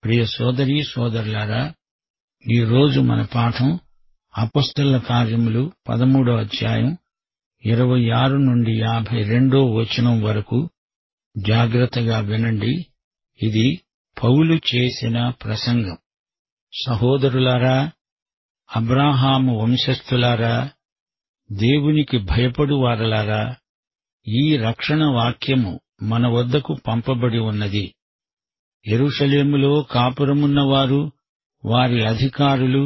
ప్రియ సోదరీ సోదరులారా, ఈరోజు మన పాఠం అపొస్తలుల కార్యములు 13వ అధ్యాయం 26 నుండి 52వ వచనం వరకు. జాగ్రత్తగా వినండి. ఇది పౌలు చేసిన ప్రసంగం. సహోదరులారా, అబ్రాహాము వంశస్థులారా, దేవునికి భయపడువారలారా, ఈ రక్షణ వాక్యము మన వద్దకు పంపబడి ఉన్నది. యెరూషలేములో కాపురమున్నవారు, వారి అధికారులు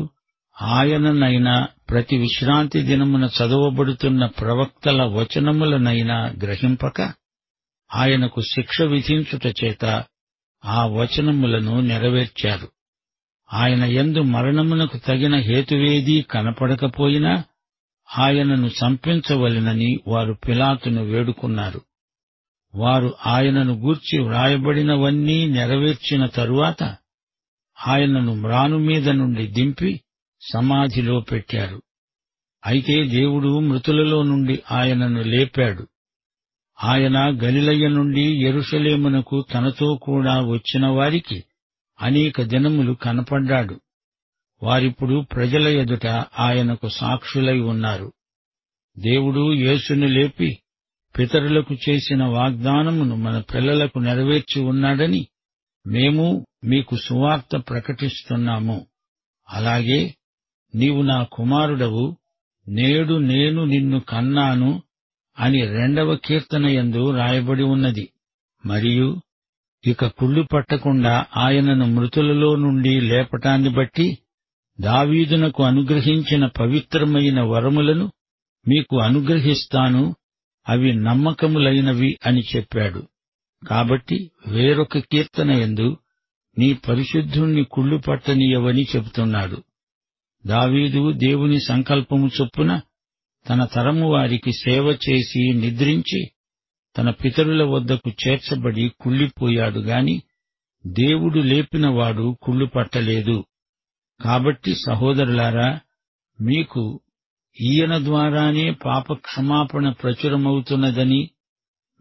ఆయననైనా ప్రతి విశ్రాంతి దినమున చదవబడుతున్న ప్రవక్తల వచనములనైనా గ్రహింపక ఆయనకు శిక్ష విధించుట చేత ఆ వచనములను నెరవేర్చారు. ఆయన యందు మరణమునకు తగిన హేతువేదీ కనపడకపోయినా ఆయనను చంపించవలెనని వారు పిలాతును వేడుకున్నారు. వారు ఆయనను గూర్చి వ్రాయబడినవన్నీ నెరవేర్చిన తరువాత ఆయనను మ్రాను మీద నుండి దింపి సమాధిలో పెట్టారు. అయితే దేవుడు మృతులలో నుండి ఆయనను లేపాడు. ఆయన గలిలయ నుండి యెరూషలేమునకు తనతో కూడా వచ్చిన వారికి అనేక దినములు కనపడ్డాడు. వారిప్పుడు ప్రజల ఎదుట ఆయనకు సాక్షులై ఉన్నారు. దేవుడు యేసును లేపి పితరులకు చేసిన వాగ్దానమును మన పిల్లలకు నెరవేర్చి ఉన్నాడని మేము మీకు సువార్త ప్రకటిస్తున్నాము. అలాగే నీవు నా కుమారుడవు, నేడు నేను నిన్ను కన్నాను అని 2వ కీర్తనయందు రాయబడి ఉన్నది. మరియు ఇక కుళ్ళు పట్టకుండా ఆయనను మృతులలో నుండి లేపటాన్ని బట్టి దావీదునకు అనుగ్రహించిన పవిత్రమైన వరములను మీకు అనుగ్రహిస్తాను, అవి నమ్మకములైనవి అని చెప్పాడు. కాబట్టి వేరొక కీర్తనయందు నీ పరిశుద్ధుణ్ణి కుళ్ళు పట్టనీయవని చెబుతున్నాడు. దావీదు దేవుని సంకల్పము చొప్పున తన తరము వారికి సేవ చేసి నిద్రించి తన పితరుల వద్దకు చేర్చబడి కుళ్ళిపోయాడు గాని దేవుడు లేపినవాడు కుళ్ళు పట్టలేదు. కాబట్టి సహోదరులారా, మీకు ఈయన ద్వారానే పాపక్షమాపణ ప్రచురమవుతున్నదని,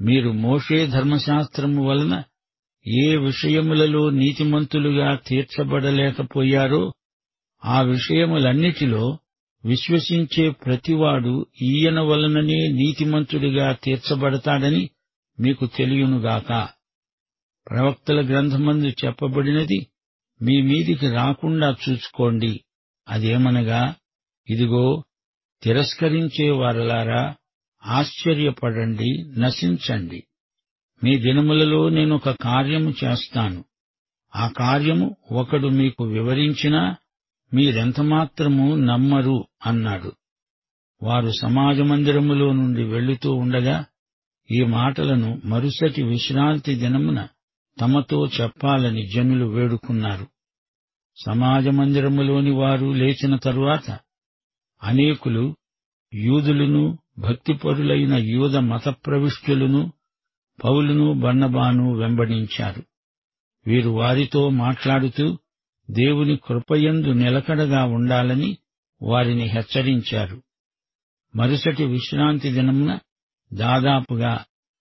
మీరు మోషే ధర్మశాస్త్రము వలన ఏ విషయములలో నీతిమంతులుగా తీర్చబడలేకపోయారో ఆ విషయములన్నిటిలో విశ్వసించే ప్రతివాడు ఈయన వలననే నీతిమంతుడిగా తీర్చబడతాడని మీకు తెలియునుగాక. ప్రవక్తల గ్రంథమందు చెప్పబడినది మీ మీదికి రాకుండా చూసుకోండి. అదేమనగా, ఇదిగో, తిరస్కరించే వారలారా, ఆశ్చర్యపడండి, నశించండి. మీ దినములలో నేనొక కార్యము చేస్తాను. ఆ కార్యము ఒకడు మీకు వివరించినా మీరెంతమాత్రము నమ్మరు అన్నాడు. వారు సమాజ మందిరములో నుండి వెళ్లుతూ ఉండగా ఈ మాటలను మరుసటి విశ్రాంతి దినమున తమతో చెప్పాలని జనులు వేడుకున్నారు. సమాజ మందిరములోని వారు లేచిన తరువాత అనేకులు యూదులను, భక్తిపరులైన యూద మతప్రవిష్టులను పౌలును బర్నబాను వెంబడించారు. వీరు వారితో మాట్లాడుతూ దేవుని కృపయందు నిలకడగా ఉండాలని వారిని హెచ్చరించారు. మరుసటి విశ్రాంతి దినమున దాదాపుగా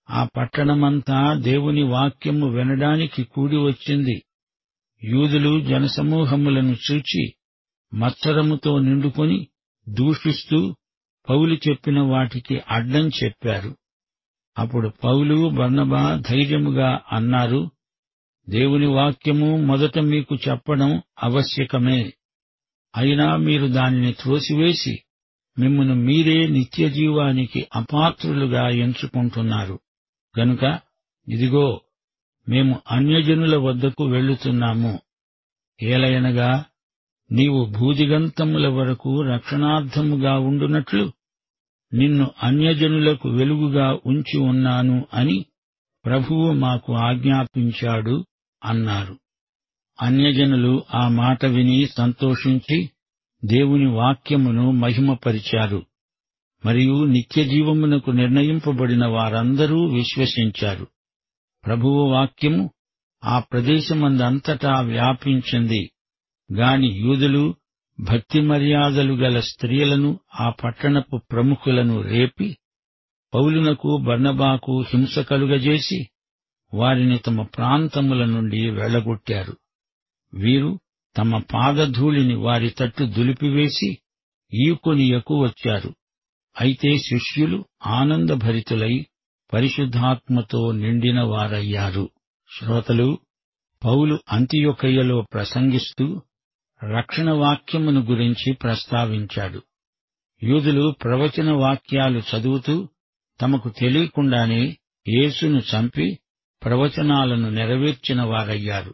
ఆ పట్టణమంతా దేవుని వాక్యము వినడానికి కూడి వచ్చింది. యూదులు జనసమూహములను చూచి మత్సరముతో నిండుకొని దూషిస్తూ పౌలు చెప్పిన వాటికి అడ్డం చెప్పారు. అప్పుడు పౌలు, బర్నబా ధైర్యముగా అన్నారు, దేవుని వాక్యము మొదట మీకు చెప్పడం ఆవశ్యకమే. అయినా మీరు దానిని త్రోసివేసి మిమ్మును మీరే నిత్యజీవానికి అపాత్రులుగా ఎంచుకుంటున్నారు. గనుక ఇదిగో, మేము అన్యజనుల వద్దకు వెళ్ళుతున్నాము. ఏలయనగా నీవు భూదిగంతముల వరకు రక్షణార్థముగా ఉండునట్లు నిన్ను అన్యజనులకు వెలుగుగా ఉంచి ఉన్నాను అని ప్రభువు మాకు ఆజ్ఞాపించాడు అన్నారు. అన్యజనులు ఆ మాట విని సంతోషించి దేవుని వాక్యమును మహిమపరిచారు. మరియు నిత్యజీవమునకు నిర్ణయింపబడిన వారందరూ విశ్వసించారు. ప్రభువు వాక్యము ఆ ప్రదేశమందంతటా వ్యాపించింది. గాని యూదులు భక్తి మర్యాదలు గల స్త్రీలను, ఆ పట్టణపు ప్రముఖులను రేపి పౌలునకు బర్నబాకు హింస కలుగజేసి వారిని తమ ప్రాంతముల నుండి వెళ్లగొట్టారు. వీరు తమ పాదధూళిని వారి తట్టు దులిపివేసి ఈకొనియకు వచ్చారు. అయితే శిష్యులు ఆనందభరితులై పరిశుద్ధాత్మతో నిండిన వారయ్యారు. శ్రోతలు, పౌలు అంతియొకయ్యలో ప్రసంగిస్తూ రక్షణ వాక్యమును గురించి ప్రస్తావించాడు. యూదులు ప్రవచన వాక్యాలు చదువుతూ తమకు తెలియకుండానే యేసును చంపి ప్రవచనాలను నెరవేర్చిన వారయ్యారు.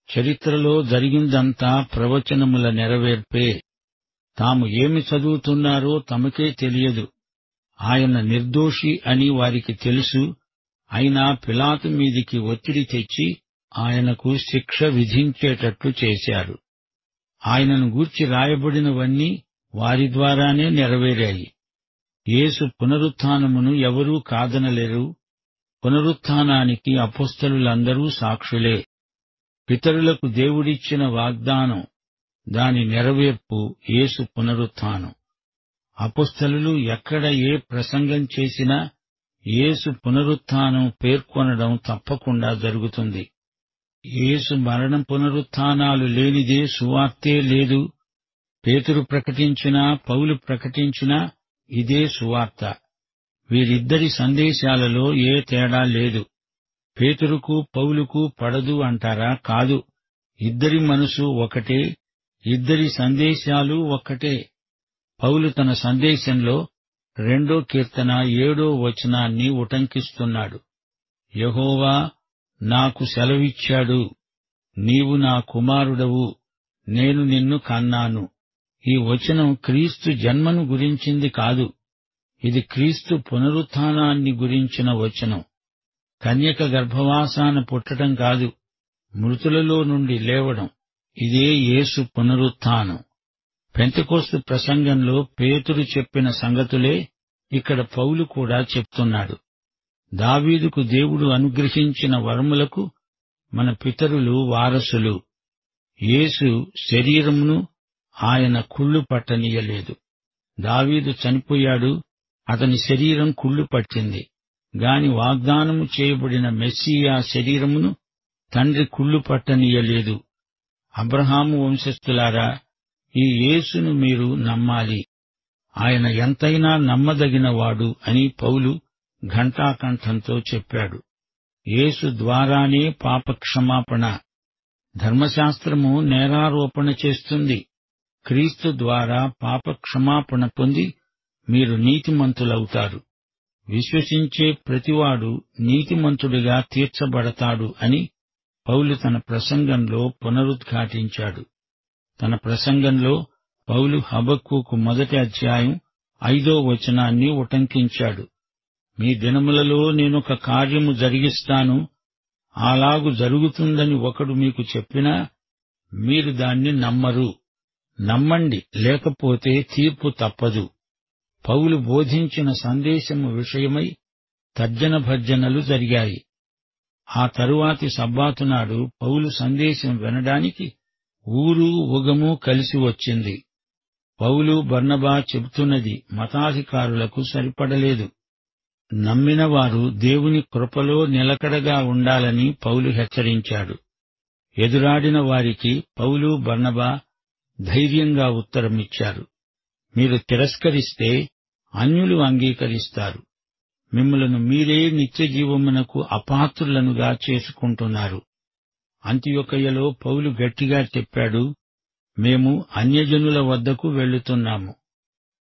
చరిత్రలో జరిగిందంతా ప్రవచనముల నెరవేర్పే. తాము ఏమి చదువుతున్నారో తమకే తెలియదు. ఆయన నిర్దోషి అని వారికి తెలుసు. అయినా పిలాతు మీదికి ఒత్తిడి తెచ్చి ఆయనకు శిక్ష విధించేటట్లు చేశారు. ఆయనను గూర్చి రాయబడినవన్నీ వారి ద్వారానే నెరవేరాయి. యేసు పునరుత్థానమును ఎవరూ కాదనలేరు. పునరుత్థానానికి అపొస్తలులందరూ సాక్షులే. పితరులకు దేవుడిచ్చిన వాగ్దానం, దాని నెరవేర్పు యేసు పునరుత్థానం. అపొస్తలులు ఎక్కడ ఏ ప్రసంగం చేసినా యేసు పునరుత్థానం పేర్కొనడం తప్పకుండా జరుగుతుంది. యేసు మరణం పునరుత్థానాలు లేనిదే సువార్తే లేదు. పేతురు ప్రకటించినా పౌలు ప్రకటించినా ఇదే సువార్త. వీరిద్దరి సందేశాలలో ఏ తేడా లేదు. పేతురుకు పౌలుకు పడదు అంటారా? కాదు. ఇద్దరి మనసు ఒకటే, ఇద్దరి సందేశాలు ఒక్కటే. పౌలు తన సందేశంలో 2వ కీర్తన 7వ వచనాన్ని ఉటంకిస్తున్నాడు. యెహోవా నాకు సెలవిచ్చాడు, నీవు నా కుమారుడవు, నేను నిన్ను కన్నాను. ఈ వచనం క్రీస్తు జన్మను గురించింది కాదు. ఇది క్రీస్తు పునరుత్థానాన్ని గురించిన వచనం. కన్యక గర్భవాసాన పుట్టడం కాదు, మృతులలో నుండి లేవడం. ఇదే యేసు పునరుత్థానం. పెంతెకొస్తు ప్రసంగంలో పేతురు చెప్పిన సంగతులే ఇక్కడ పౌలు కూడా చెప్తున్నాడు. దావీదుకు దేవుడు అనుగ్రహించిన వరములకు మన పితరులు వారసులు. యేసు శరీరమును ఆయన కుళ్ళు పట్టనీయలేదు. దావీదు చనిపోయాడు, అతని శరీరం కుళ్ళు పట్టింది. గాని వాగ్దానము చేయబడిన మెస్సీయా శరీరమును తండ్రి కుళ్ళు పట్టనీయలేదు. అబ్రహాము వంశస్థులారా, ఈ యేసును మీరు నమ్మాలి. ఆయన ఎంతైనా నమ్మదగినవాడు అని పౌలు ఘంటాకంఠంతో చెప్పాడు. యేసు ద్వారానే పాపక్షమాపణ. ధర్మశాస్త్రము నేరారోపణ చేస్తుంది. క్రీస్తు ద్వారా పాపక్షమాపణ పొంది మీరు నీతిమంతులవుతారు. విశ్వసించే ప్రతివాడు నీతిమంతుడిగా తీర్చబడతాడు అని పౌలు తన ప్రసంగంలో పునరుద్ఘాటించాడు. తన ప్రసంగంలో పౌలు హబక్కూకు 1వ అధ్యాయం 5వ వచనాన్ని ఉటంకించాడు. మీ దినములలో నేనొక కార్యము జరిగిస్తాను, అలాగు జరుగుతుందని ఒకడు మీకు చెప్పినా మీరు దాన్ని నమ్మరు. నమ్మండి, లేకపోతే తీర్పు తప్పదు. పౌలు బోధించిన సందేశము విషయమై తర్జనభర్జనలు జరిగాయి. ఆ తరువాతి సబ్బాతునాడు పౌలు సందేశం వినడానికి ఊరు ఉగము కలిసి వచ్చింది. పౌలు బర్నబా చెబుతున్నది మతాధికారులకు సరిపడలేదు. నమ్మినవారు దేవుని కృపలో నిలకడగా ఉండాలని పౌలు హెచ్చరించాడు. ఎదురాడిన వారికి పౌలు బర్నబా ధైర్యంగా ఉత్తరమిచ్చారు. మీరు తిరస్కరిస్తే అన్యులు అంగీకరిస్తారు. మిమ్ములను మీరే నిత్యజీవమునకు అపాత్రులనుగా చేసుకుంటున్నారు. అంతియొకయ్యలో పౌలు గట్టిగా చెప్పాడు, మేము అన్యజనుల వద్దకు వెళ్లుతున్నాము.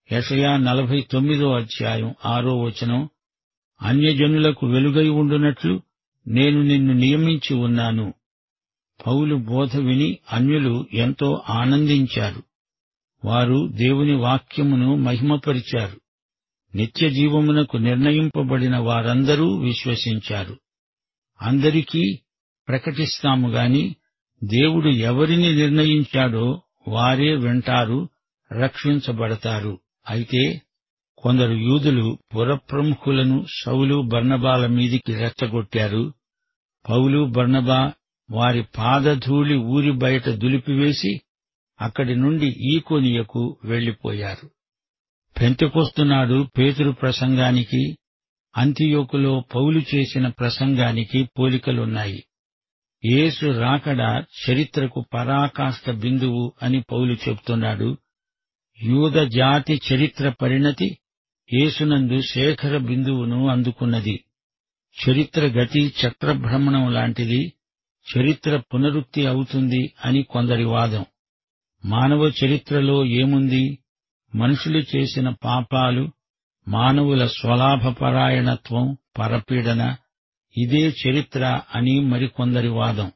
యెషయా 49వ అధ్యాయం 6వ వచనం, అన్యజనులకు వెలుగై ఉండునట్లు నేను నిన్ను నియమించి ఉన్నాను. పౌలు బోధ విని అన్యులు ఎంతో ఆనందించారు. వారు దేవుని వాక్యమును మహిమపరిచారు. నిత్యజీవమునకు నిర్ణయింపబడిన వారందరూ విశ్వసించారు. అందరికీ ప్రకటిస్తాము గాని దేవుడు ఎవరిని నిర్ణయించాడో వారే వింటారు, రక్షించబడతారు. అయితే కొందరు యూదులు పురప్రముఖులను సౌలు బర్నబాల మీదికి రెచ్చగొట్టారు. పౌలు బర్నబా వారి పాదధూళి ఊరి బయట దులిపివేసి అక్కడి నుండి ఈకొనియకు వెళ్లిపోయారు. పెంతెకొస్తునాడు పేతురు ప్రసంగానికి, అంతియోకులో పౌలు చేసిన ప్రసంగానికి పోలికలున్నాయి. యేసు రాకడ చరిత్రకు పరాకాష్ఠ బిందువు అని పౌలు చెబుతున్నాడు. యూద జాతి చరిత్ర పరిణతి యేసునందు శేఖర బిందువును అందుకున్నది. చరిత్ర గతి చక్రభ్రమణం లాంటిది, చరిత్ర పునరుక్తి అవుతుంది అని కొందరి వాదం. మానవ చరిత్రలో ఏముంది? మనుషులు చేసిన పాపాలు, మానవుల స్వలాభపరాయణత్వం, పరపీడన, ఇదే చరిత్ర అని మరికొందరి వాదం.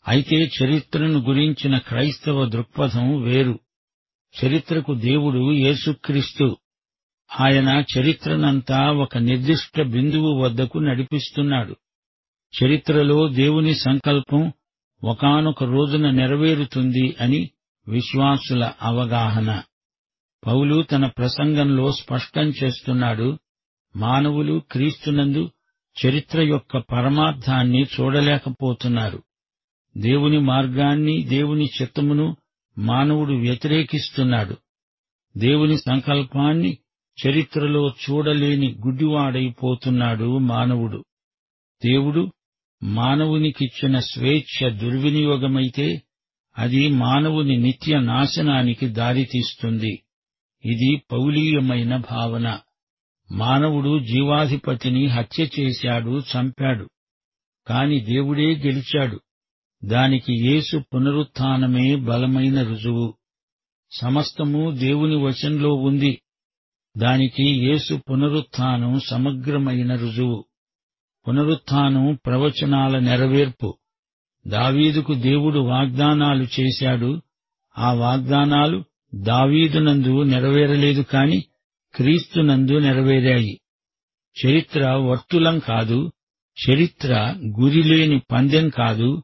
అయితే చరిత్రను గురించిన క్రైస్తవ దృక్పథం వేరు. చరిత్రకు దేవుడు యేసుక్రీస్తు. ఆయన చరిత్రనంతా ఒక నిర్దిష్ట బిందువు వద్దకు నడిపిస్తున్నాడు. చరిత్రలో దేవుని సంకల్పం ఒకానొక రోజున నెరవేరుతుంది అని విశ్వాసుల అవగాహన. పౌలు తన ప్రసంగంలో స్పష్టం చేస్తున్నాడు, మానవులు క్రీస్తునందు చరిత్ర యొక్క పరమార్థాన్ని చూడలేకపోతున్నారు. దేవుని మార్గాన్ని, దేవుని చిత్తమును మానవుడు వ్యతిరేకిస్తున్నాడు. దేవుని సంకల్పాన్ని చరిత్రలో చూడలేని గుడ్డివాడైపోతున్నాడు మానవుడు. దేవుడు మానవునికిచ్చిన స్వేచ్ఛ దుర్వినియోగమైతే అది మానవుని నిత్య నాశనానికి దారితీస్తుంది. ఇది పౌలీయమైన భావన. మానవుడు జీవాధిపతిని హత్య చేశాడు, చంపాడు. కాని దేవుడే గెలిచాడు. దానికి యేసు పునరుత్థానమే బలమైన రుజువు. సమస్తము దేవుని వశంలో ఉంది. దానికి యేసు పునరుత్థానం సమగ్రమైన రుజువు. పునరుత్థానం ప్రవచనాల నెరవేర్పు. దావీదుకు దేవుడు వాగ్దానాలు చేశాడు. ఆ వాగ్దానాలు దావీదునందు నెరవేరలేదు కాని క్రీస్తునందు నెరవేరాయి. చరిత్ర వర్తులం కాదు. చరిత్ర గురిలేని పందెం కాదు.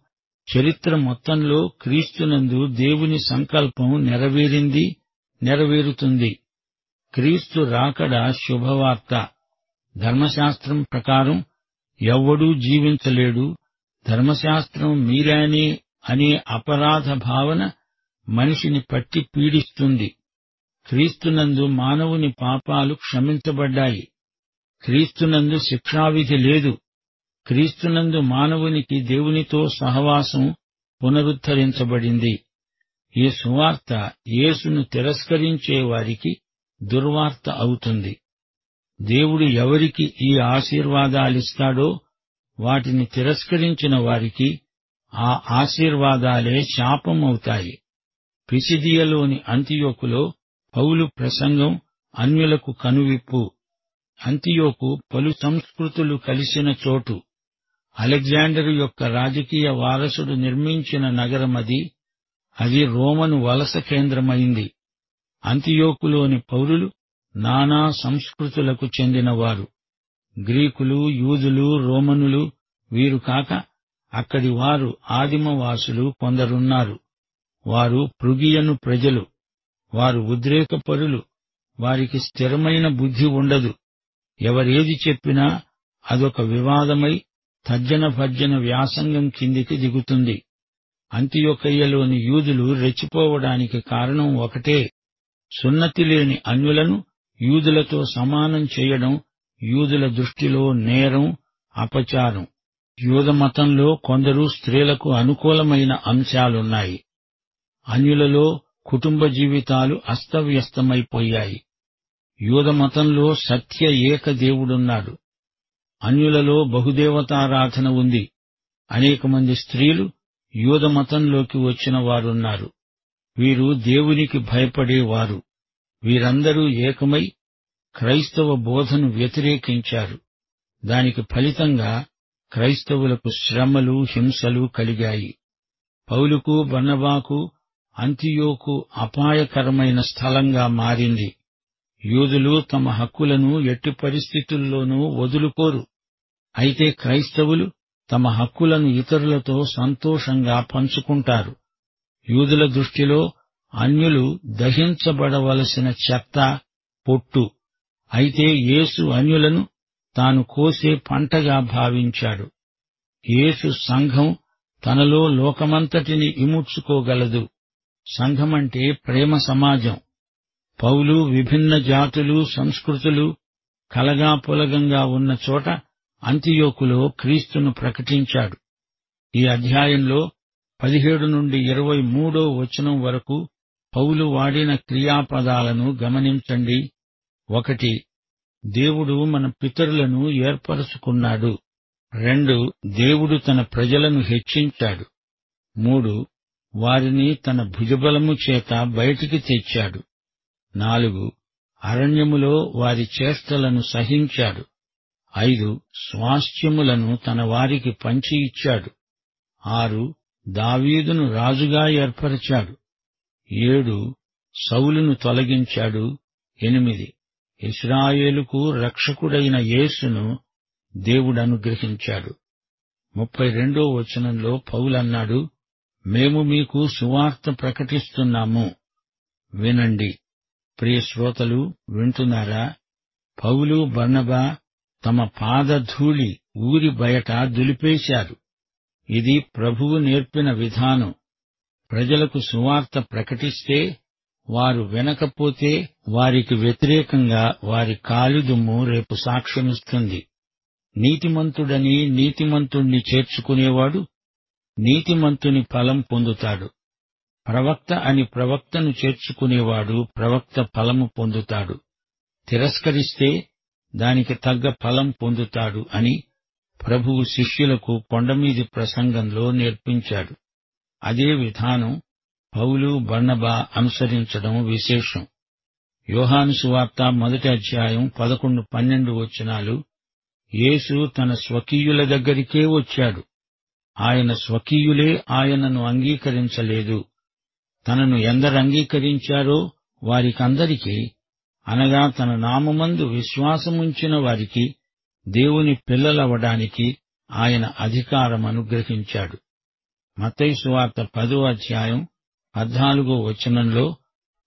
చరిత్ర మొత్తంలో క్రీస్తునందు దేవుని సంకల్పం నెరవేరింది, నెరవేరుతుంది. క్రీస్తు రాకడ శుభవార్త. ధర్మశాస్త్రం ప్రకారం ఎవ్వడూ జీవించలేడు. ధర్మశాస్త్రం మీరానే అనే అపరాధ భావన మనిషిని పట్టి పీడిస్తుంది. క్రీస్తునందు మానవుని పాపాలు క్షమించబడ్డాయి. క్రీస్తునందు శిక్షావిధి లేదు. క్రీస్తునందు మానవునికి దేవునితో సహవాసం పునరుద్ధరించబడింది. ఈ సువార్త యేసును తిరస్కరించే వారికి దుర్వార్త అవుతుంది. దేవుడు ఎవరికి ఈ ఆశీర్వాదాలిస్తాడో వాటిని తిరస్కరించిన వారికి ఆ ఆశీర్వాదాలే శాపమవుతాయి. పిసిదియలోని అంతియోకులో పౌలు ప్రసంగం అన్యులకు కనువిప్పు. అంతియోకు పలు సంస్కృతులు కలిసిన చోటు. అలెగ్జాండరు యొక్క రాజకీయ వారసుడు నిర్మించిన నగరమది. అది రోమను వలస కేంద్రమైంది. అంతియోకులోని పౌరులు నానా సంస్కృతులకు చెందినవారు. గ్రీకులు, యూదులు, రోమనులు వీరు కాక అక్కడి వారు ఆదిమవాసులు కొందరున్నారు. వారు పృగియను ప్రజలు. వారు ఉద్రేకపరులు. వారికి స్థిరమైన బుద్ధి ఉండదు. ఎవరేది చెప్పినా అదొక వివాదమై తర్జన భర్జన వ్యాసంగం కిందికి దిగుతుంది. అంతియొకయ్యలోని యూదులు రెచ్చిపోవడానికి కారణం ఒకటే. సున్నతి లేని అన్యులను యూదులతో సమానం చేయడం యూదుల దృష్టిలో నేరం, అపచారం. యూదమతంలో కొందరు స్త్రీలకు అనుకూలమైన అంశాలున్నాయి. అన్యులలో కుటుంబ జీవితాలు అస్తవ్యస్తమైపోయాయి. యూదమతంలో సత్య ఏక దేవుడున్నాడు. అన్యులలో బహుదేవతారాధన ఉంది. అనేక మంది స్త్రీలు యూదమతంలోకి వచ్చిన వారున్నారు. వీరు దేవునికి భయపడేవారు. వీరందరూ ఏకమై క్రైస్తవ బోధను వ్యతిరేకించారు. దానికి ఫలితంగా క్రైస్తవులకు శ్రమలు, హింసలు కలిగాయి. పౌలుకు, బర్నబాకు అంతియోకు అపాయకరమైన స్థలంగా మారింది. యూదులు తమ హక్కులను ఎట్టి పరిస్థితుల్లోనూ వదులుకోరు. అయితే క్రైస్తవులు తమ హక్కులను ఇతరులతో సంతోషంగా పంచుకుంటారు. యూదుల దృష్టిలో అన్యులు దహించబడవలసిన చెత్త, పొట్టు. అయితే యేసు అన్యులను తాను కోసే పంటగా భావించాడు. యేసు సంఘం తనలో లోకమంతటిని ఇముడ్చుకోగలదు. సంఘమంటే ప్రేమ సమాజం. పౌలు విభిన్న జాతులు, సంస్కృతులు కలగాపులగంగా ఉన్న చోట అంతియోకులో క్రీస్తును ప్రకటించాడు. ఈ అధ్యాయంలో 17 నుండి 23 వచనం వరకు పౌలు వాడిన క్రియాపదాలను గమనించండి. 1. దేవుడు మన పితరులను ఏర్పరచుకున్నాడు. 2. దేవుడు తన ప్రజలను హెచ్చించాడు. 3. వారిని తన భుజబలము చేత బయటికి తెచ్చాడు. 4. అరణ్యములో వారి చేష్టలను సహించాడు. 5. స్వాస్థ్యములను తన వారికి పంచి ఇచ్చాడు. 6. దావీదును రాజుగా ఏర్పరిచాడు. 7. సౌలును తొలగించాడు. 8. ఇశ్రాయేలుకు రక్షకుడైన యేసును దేవుడనుగ్రహించాడు. 32వ వచనంలో పౌలన్నాడు, మేము మీకు సువార్త ప్రకటిస్తున్నాము, వినండి. ప్రియ శ్రోతలు, వింటున్నారా? పౌలు, బర్నబా తమ పాదధూళి ఊరి బయట దులిపేశారు. ఇది ప్రభువు నేర్పిన విధానం. ప్రజలకు సువార్త ప్రకటిస్తే వారు వినకపోతే వారికి వ్యతిరేకంగా వారి కాలిదుమ్ము రేపు సాక్ష్యమిస్తుంది. నీతిమంతుడని నీతిమంతుణ్ణి చేర్చుకునేవాడు నీతిమంతుని ఫలం పొందుతాడు. ప్రవక్త అని ప్రవక్తను చేర్చుకునేవాడు ప్రవక్త ఫలము పొందుతాడు. తిరస్కరిస్తే దానికి తగ్గ ఫలం పొందుతాడు అని ప్రభువు శిష్యులకు కొండమీది ప్రసంగంలో నేర్పించాడు. అదే విధానం పౌలు, బర్నబా అనుసరించడం విశేషం. యోహాను సువార్త 1వ అధ్యాయం 11-12 వచనాలు, యేసు తన స్వకీయుల దగ్గరికే వచ్చాడు. ఆయన స్వకీయులే ఆయనను అంగీకరించలేదు. తనను ఎందరు అంగీకరించారో వారికందరికీ, అనగా తన నామమందు విశ్వాసముంచిన వారికి దేవుని పిల్లలవడానికి ఆయన అధికారం అనుగ్రహించాడు. మత్తయి సువార్త 10వ అధ్యాయం 14వ వచనంలో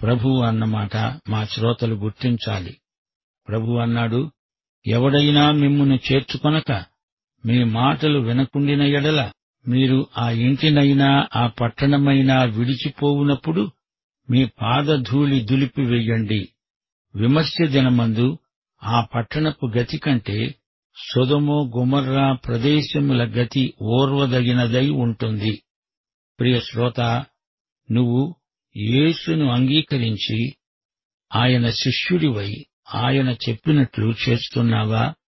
ప్రభువు అన్నమాట మా శ్రోతలు గుర్తించాలి. ప్రభువు అన్నాడు, ఎవడైనా మిమ్మును చేర్చుకొనక మీ మాటలు వినకుండిన ఎడల మీరు ఆ ఇంటినైనా ఆ పట్టణమైనా విడిచిపోవునప్పుడు మీ పాదధూళి దులిపివెయ్యండి. విమర్శ దినమందు ఆ పట్టణపు గతి కంటే సొదొమ గొమొర్రా ప్రదేశముల గతి ఓర్వదగినదై ఉంటుంది. ప్రియ శ్రోత, నువ్వు యేసును అంగీకరించి ఆయన శిష్యుడివై ఆయన చెప్పినట్లు చేస్తున్నావా?